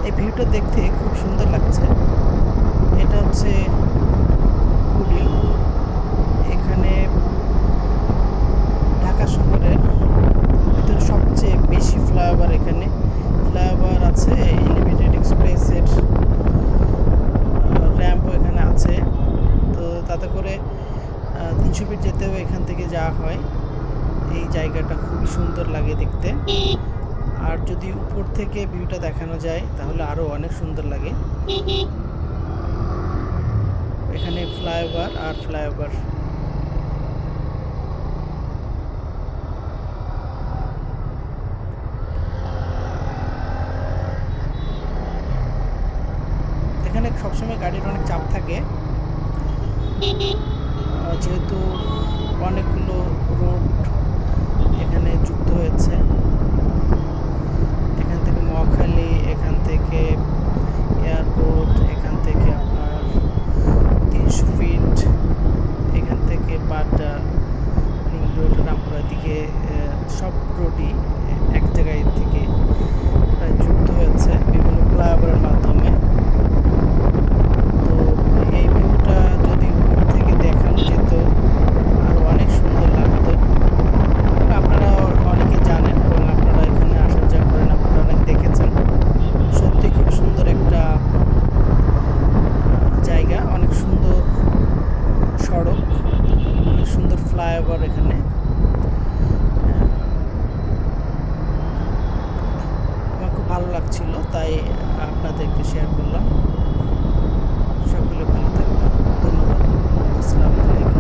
এই ভিউটা দেখতে খুব সুন্দর লাগছে। এটা হচ্ছে কুড়িল। এখানে ঢাকা শহরের ভিতরে সবচেয়ে বেশি ফ্লাইওভার, এখানে ফ্লাইওভার আছে, এলিভেটেড এক্সপ্রেসের র্যাম্পও এখানে আছে। তো তাতে করে 300 ফিট যেতেও এখান থেকে যাওয়া হয়। এই জায়গাটা খুবই সুন্দর লাগে দেখতে। আর যদি উপর থেকে ভিউটা দেখানো যায় তাহলে আরও অনেক সুন্দর লাগে। এখানে ফ্লাইওভার আর ফ্লাইওভার। এখানে সবসময় গাড়ির অনেক চাপ থাকে, যেহেতু অনেকগুলো রোড এখানে যুক্ত হয়েছে। এখান থেকে মহাখালী, এখান থেকে এয়ারপোর্ট, এখান থেকে আপনার 300 ফিট, এখান থেকে বাড্ডা, লিং রোড, রামপুরার দিকে সব রোডই এক জায়গায় থেকে যুক্ত হয়েছে বিভিন্ন ফ্লাইওভারের মাধ্যমে। তো এই ভিউটা যদি উপর থেকে দেখানো যেত আরও অনেক সুন্দর লাগতো। আপনারা অনেকে জানেন এবং আপনারা এখানে আসা যাওয়া করেন, আপনারা অনেক দেখেছেন। সত্যি খুব সুন্দর একটা জায়গা, অনেক সুন্দর সড়ক, অনেক সুন্দর ফ্লাইওভার এখানে। আমার খুব ভালো লাগছিল, তাই আপনাদেরকে শেয়ার করলাম। সকলে ভালো থাকবেন, ধন্যবাদ, আসসালামু আলাইকুম।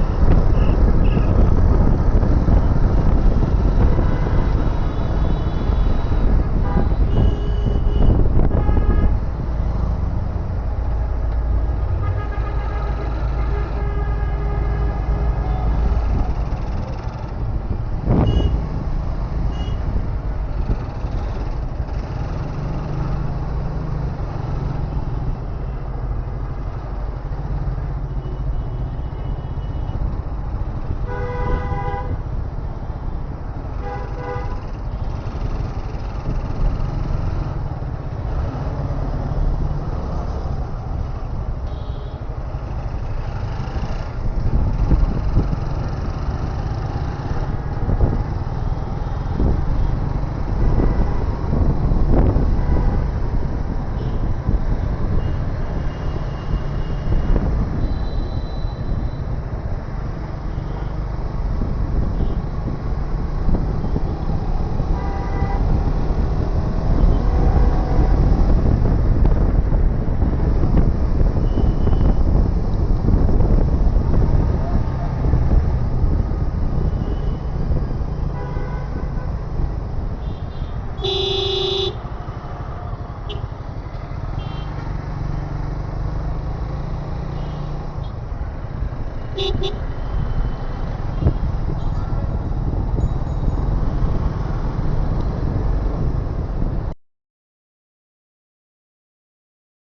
Beep beep.